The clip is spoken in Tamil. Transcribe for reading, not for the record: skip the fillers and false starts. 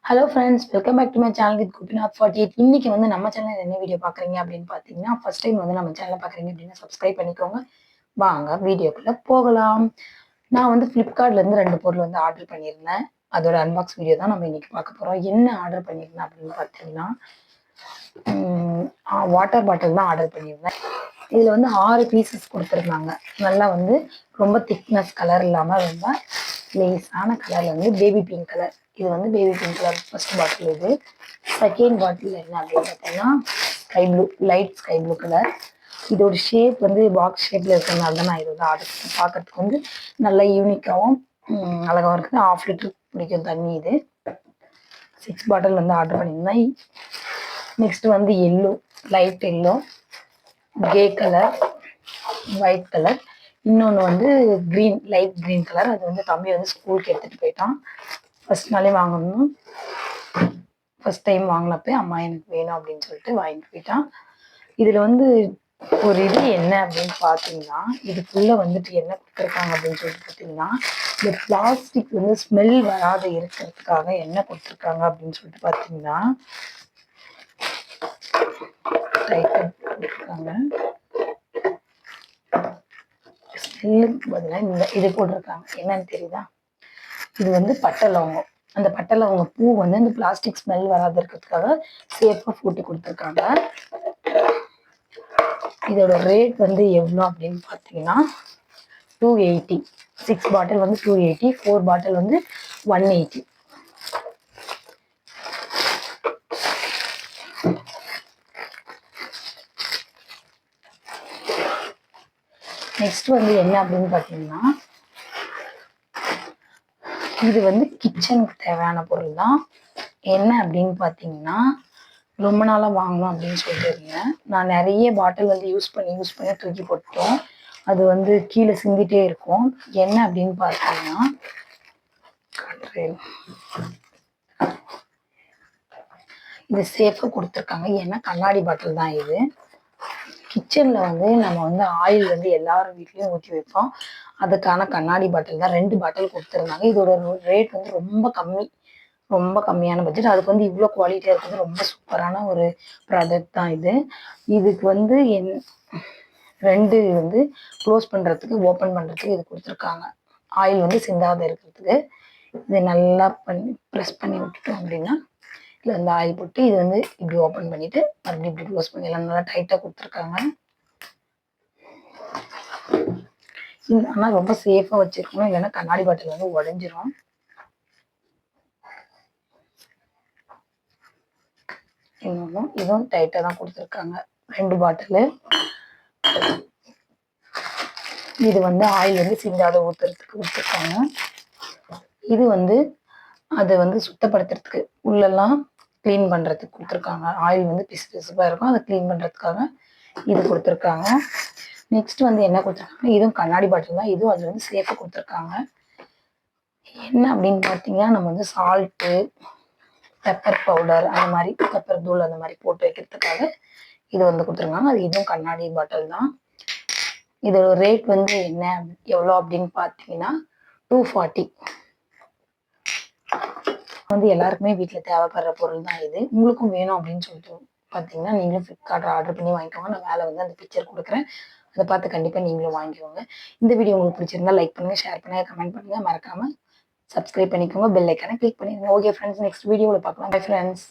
Hello friends, welcome back to my channel with Gopinath 48. இன்னைக்கு வந்து நம்ம சேனல் என்ன வீடியோ பார்க்குறீங்க அப்படின்னு பார்த்தீங்கன்னா, ஃபர்ஸ்ட் டைம் வந்து நம்ம சேனலை பார்க்குறீங்க அப்படின்னா சப்ஸ்கிரைப் பண்ணிக்கோங்க. வாங்க வீடியோக்குள்ளே போகலாம். நான் வந்து ஃப்ளிப்கார்ட்லேருந்து 2 பொருள் வந்து ஆர்டர் பண்ணியிருந்தேன். அதோட அன்பாக்ஸ் வீடியோ தான் நம்ம இன்னைக்கு பார்க்க போகிறோம். என்ன ஆர்டர் பண்ணியிருந்தேன் அப்படின்னு பார்த்தீங்கன்னா, வாட்டர் பாட்டில் தான் ஆர்டர் பண்ணியிருந்தேன். இதில் வந்து 6 பீசஸ் கொடுத்துருந்தாங்க. நல்லா வந்து ரொம்ப திக்னஸ் கலர் இல்லாமல் ரொம்ப லேஸான கலர் வந்து பேபி பிங்க் கலர். இது வந்து பேபி பிங்க் கலர் ஃபர்ஸ்ட் பாட்டில். இது செகண்ட் பாட்டில் என்ன அப்படின்னு பார்த்தீங்கன்னா sky blue, light sky blue colour. இதோட ஷேப் வந்து பாக்ஸ் ஷேப்பில் இருக்கிறதுனால தான் நான் இது வந்து ஆர்டர் பண்ணி பார்க்கறதுக்கு வந்து நல்லா யூனிக்காகவும் அழகாகவும் இருக்குது. 1/2 லிட்டர் பிடிக்கும் தண்ணி. இது 6 பாட்டில் வந்து ஆர்டர் பண்ணியிருந்தேன். நெக்ஸ்ட் வந்து yellow, light yellow, grey colour, white colour, இன்னொன்று வந்து க்ரீன், லைட் க்ரீன் கலர். அது வந்து தம்பி வந்து ஸ்கூலுக்கு எடுத்துகிட்டு போயிட்டான். ஃபர்ஸ்ட் நாளே வாங்கணும். ஃபர்ஸ்ட் டைம் வாங்கினப்போ அம்மா எனக்கு வேணும் அப்படின்னு சொல்லிட்டு வாங்கிட்டு போயிட்டான். இதில் வந்து ஒரு இது என்ன அப்படின்னு பார்த்தீங்கன்னா, இதுக்குள்ளே வந்துட்டு என்ன கொடுத்துருக்காங்க அப்படின்னு சொல்லிட்டு பார்த்தீங்கன்னா, இந்த பிளாஸ்டிக் வந்து ஸ்மெல் வராத இருக்கிறதுக்காக என்ன கொடுத்துருக்காங்க அப்படின்னு சொல்லிட்டு பார்த்தீங்கன்னா, கொடுத்துருக்காங்க. ஸ்மெல்லுக்கு பதிலாக இந்த இது போட்டிருக்காங்க. என்னன்னு தெரியுதா? இது வந்து பட்டை லவங்கம். அந்த பட்டை லவங்க பூ வந்து இந்த பிளாஸ்டிக் ஸ்மெல் வராத இருக்கிறதுக்காக சேஃபாக போட்டு கொடுத்துருக்காங்க. இதோட ரேட் வந்து எவ்வளோ அப்படின்னு பார்த்தீங்கன்னா 280. 6 பாட்டில் வந்து 280, 4 பாட்டில் வந்து 180. நெக்ஸ்ட் வந்து என்ன அப்படின்னு பார்த்தீங்கன்னா, இது வந்து கிச்சனுக்கு தேவையான பொருள் தான். என்ன அப்படின்னு பார்த்தீங்கன்னா, ரொம்ப நாளாக வாங்கணும் அப்படின்னு சொல்லிட்டு இருந்தேன். நான் நிறைய பாட்டில் வந்து யூஸ் பண்ணி தூக்கி போட்டோம். அது வந்து கீழே சிந்திட்டே இருக்கும். என்ன அப்படின்னு பார்த்தீங்கன்னா, இது சேஃபாக கொடுத்துருக்காங்க. ஏன்னா கண்ணாடி பாட்டில் தான் இது. கிச்சனில் வந்து நம்ம வந்து ஆயில் வந்து எல்லாரும் வீட்லேயும் ஊற்றி வைப்போம். அதுக்கான கண்ணாடி பாட்டில் தான் 2 பாட்டில் கொடுத்துருந்தாங்க. இதோட ரேட் வந்து ரொம்ப கம்மியான பட்ஜெட். அதுக்கு வந்து இவ்வளோ குவாலிட்டியாக இருக்குது. ரொம்ப சூப்பரான ஒரு ப்ராடக்ட் தான் இது. இதுக்கு வந்து 2 வந்து க்ளோஸ் பண்ணுறதுக்கு, ஓப்பன் பண்ணுறதுக்கு இது கொடுத்துருக்காங்க. ஆயில் வந்து சிந்தாத இருக்கிறதுக்கு. இதை நல்லா ப்ரெஸ் பண்ணி விட்டுட்டோம் அப்படின்னா இதில் வந்து ஆயில் போட்டு இது வந்து இப்படி ஓப்பன் பண்ணிவிட்டு மறுபடியும் இப்படி க்ளோஸ் பண்ணிடலாம். நல்லா டைட்டாக கொடுத்துருக்காங்க. ஆனால் ரொம்ப சேஃபாக வச்சுருக்கணும், இல்லைன்னா கண்ணாடி பாட்டில் வந்து உடஞ்சிரும். இன்னொன்றும் இதுவும் டைட்டாக தான் கொடுத்துருக்காங்க. 2 பாட்டிலு. இது வந்து ஆயில் வந்து சிந்தாத ஊற்றுறதுக்கு கொடுத்துருக்காங்க. இது வந்து அதை வந்து சுத்தப்படுத்துறதுக்கு, உள்ளெல்லாம் க்ளீன் பண்ணுறதுக்கு கொடுத்துருக்காங்க. ஆயில் வந்து பிசு பிசுப்பாக இருக்கும், அதை க்ளீன் பண்ணுறதுக்காக இது கொடுத்துருக்காங்க. நெக்ஸ்ட் வந்து என்ன கொடுத்துருக்காங்க, இதுவும் கண்ணாடி பாட்டில் தான். இதுவும் அதில் வந்து சேஃபாக கொடுத்துருக்காங்க. என்ன அப்படின்னு பார்த்தீங்கன்னா, நம்ம வந்து சால்ட்டு, பெப்பர் பவுடர், அந்த மாதிரி பெப்பர் தூள் அந்த மாதிரி போட்டு வைக்கிறதுக்காக இது வந்து கொடுத்துருக்காங்க. அது இதுவும் கண்ணாடி பாட்டில் தான். இதோட ரேட் வந்து என்ன எவ்வளோ அப்படின்னு பார்த்தீங்கன்னா 240. வந்து எல்லாருக்குமே வீட்டில் தேவைப்படுற பொருள் தான் இது. உங்களுக்கும் வேணும் அப்படின்னு சொல்லிட்டு பார்த்தீங்கன்னா, நீங்களும் ஃப்ளிப்கார்ட்டில் ஆர்டர் பண்ணி வாங்கிக்கோங்க. நான் மேலே வந்து அந்த பிக்சர் கொடுக்குறேன். அதை பார்த்து கண்டிப்பாக நீங்களும் வாங்கிக்கோங்க. இந்த வீடியோ உங்களுக்கு பிடிச்சிருந்தா லைக் பண்ணுங்கள், ஷேர் பண்ணுங்கள், கமெண்ட் பண்ணுங்கள். மறக்காமல் சப்ஸ்கிரைப் பண்ணிக்கோங்க. பெல் ஐக்கானை கிளிக் பண்ணிடுங்க. ஓகே ஃப்ரெண்ட்ஸ், நெக்ஸ்ட் வீடியோவில் பார்க்கலாம். Bye friends.